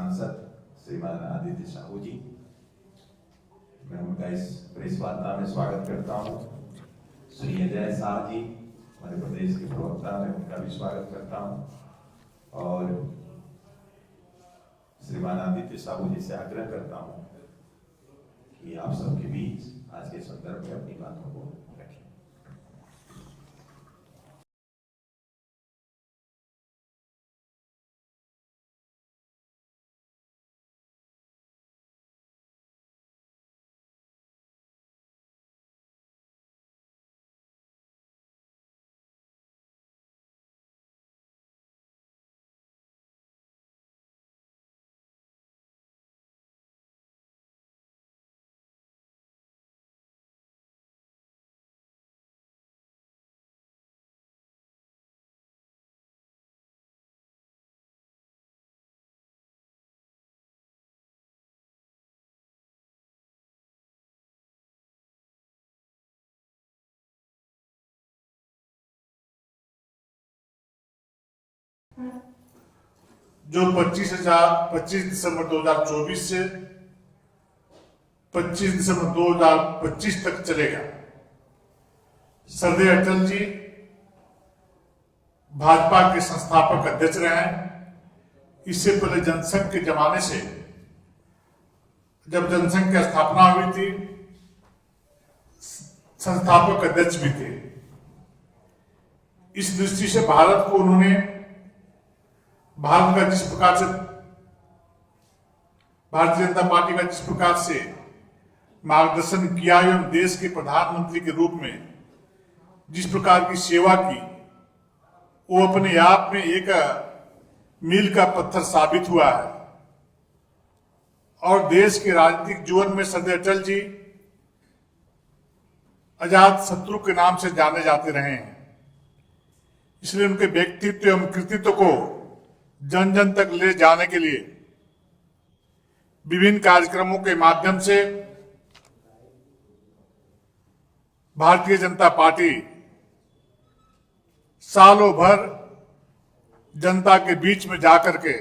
सांसद श्रीमान आदित्य साहू जी, मैं उनका इस प्रेस वार्ता में स्वागत करता हूँ। श्री अजय शाह जी, मध्य प्रदेश के प्रवक्ता, मैं उनका भी स्वागत करता हूँ और श्रीमान आदित्य साहू जी से आग्रह करता हूँ कि आप सबके बीच आज के संदर्भ में अपनी बातों को रखें। जो 25 दिसंबर 2024 से 25 दिसंबर 2025 तक चलेगा। सरदेव अटल जी भाजपा के संस्थापक अध्यक्ष रहे हैं। इससे पहले जनसंघ के जमाने से, जब जनसंघ की स्थापना हुई थी, संस्थापक अध्यक्ष भी थे। इस दृष्टि से भारत को उन्होंने, भारत का जिस प्रकार से, भारतीय जनता पार्टी का जिस प्रकार से मार्गदर्शन किया एवं देश के प्रधानमंत्री के रूप में जिस प्रकार की सेवा की, वो अपने आप में एक मील का पत्थर साबित हुआ है। और देश के राजनीतिक जीवन में सरदेव अटल जी अजात शत्रु के नाम से जाने जाते रहे हैं। इसलिए उनके व्यक्तित्व एवं कृतित्व को जन जन तक ले जाने के लिए विभिन्न कार्यक्रमों के माध्यम से भारतीय जनता पार्टी सालों भर जनता के बीच में जाकर के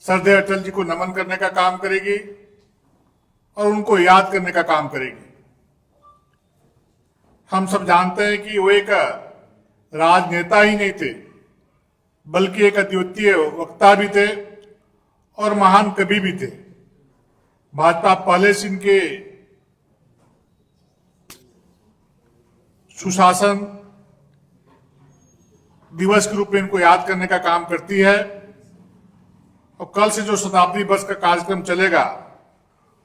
सरदेव अटल जी को नमन करने का काम करेगी और उनको याद करने का काम करेगी। हम सब जानते हैं कि वो एक राजनेता ही नहीं थे, बल्कि एक अद्वितीय वक्ता भी थे और महान कवि भी थे। भाजपा पहले से इनके सुशासन दिवस के रूप में इनको याद करने का काम करती है। और कल से जो शताब्दी वर्ष का कार्यक्रम चलेगा,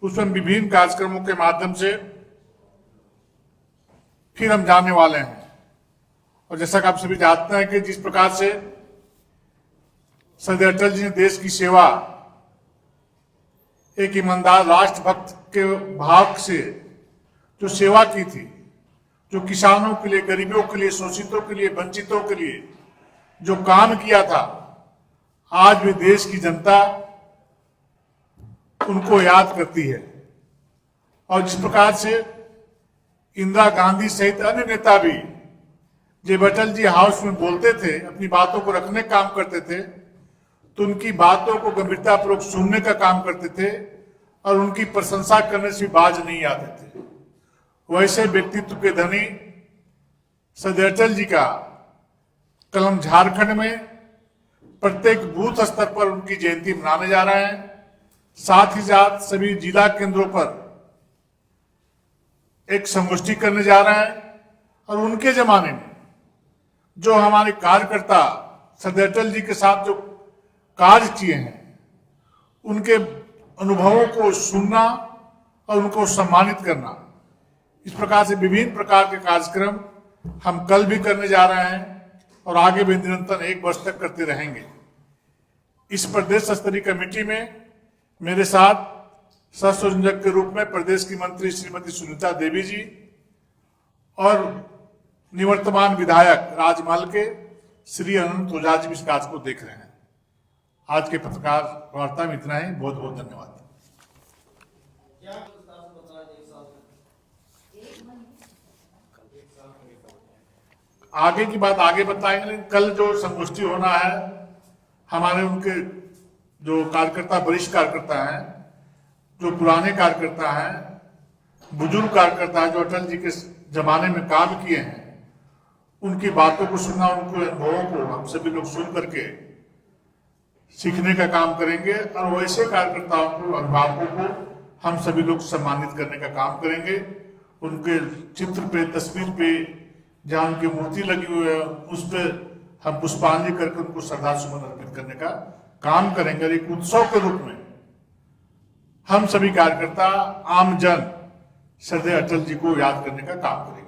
उसमें विभिन्न कार्यक्रमों के माध्यम से फिर हम जाने वाले हैं। और जैसा कि आप सभी जानते हैं कि जिस प्रकार से सरदेव अटल जी ने देश की सेवा एक ईमानदार राष्ट्रभक्त के भाव से जो सेवा की थी, जो किसानों के लिए, गरीबों के लिए, शोषितों के लिए, वंचितों के लिए जो काम किया था, आज भी देश की जनता उनको याद करती है। और जिस प्रकार से इंदिरा गांधी सहित अन्य नेता भी जब अटल जी हाउस में बोलते थे, अपनी बातों को रखने का काम करते थे, तो उनकी बातों को गंभीरतापूर्वक सुनने का काम करते थे और उनकी प्रशंसा करने से बाज नहीं आते थे। वैसे व्यक्तित्व के धनी सरदेव अटल जी का कल झारखंड में प्रत्येक बूथ स्तर पर उनकी जयंती मनाने जा रहे हैं। साथ ही साथ सभी जिला केंद्रों पर एक संगोष्ठी करने जा रहे हैं। और उनके जमाने में जो हमारे कार्यकर्ता सरदेव अटल जी के साथ जो कार्य किए हैं, उनके अनुभवों को सुनना और उनको सम्मानित करना, इस प्रकार से विभिन्न प्रकार के कार्यक्रम हम कल भी करने जा रहे हैं और आगे भी निरंतर 1 वर्ष तक करते रहेंगे। इस प्रदेश स्तरीय कमेटी में मेरे साथ सह संयोजक के रूप में प्रदेश की मंत्री श्रीमती सुनीता देवी जी और निवर्तमान विधायक राजमहल के श्री अनंत ओझा जी इस कार्य को देख रहे हैं। आज के पत्रकार वार्ता में इतना ही। बहुत बहुत धन्यवाद। आगे की बात आगे बताएंगे, लेकिन कल जो संगोष्ठी होना है, हमारे उनके जो कार्यकर्ता, वरिष्ठ कार्यकर्ता हैं, जो पुराने कार्यकर्ता हैं, बुजुर्ग कार्यकर्ता हैं, जो अटल जी के जमाने में काम किए हैं, उनकी बातों को सुनना, उनके अनुभवों को हम सभी लोग सुन करके सीखने का काम करेंगे और वैसे कार्यकर्ताओं को, अभिभावकों को हम सभी लोग सम्मानित करने का काम करेंगे। उनके चित्र पे, तस्वीर पे, जहाँ उनकी मूर्ति लगी हुई है, उस पर हम पुष्पांजलि करके उनको श्रद्धा सुमन अर्पित करने का काम करेंगे। और एक उत्सव के रूप में हम सभी कार्यकर्ता, आम जन श्रद्धेय अटल जी को याद करने का काम करेंगे।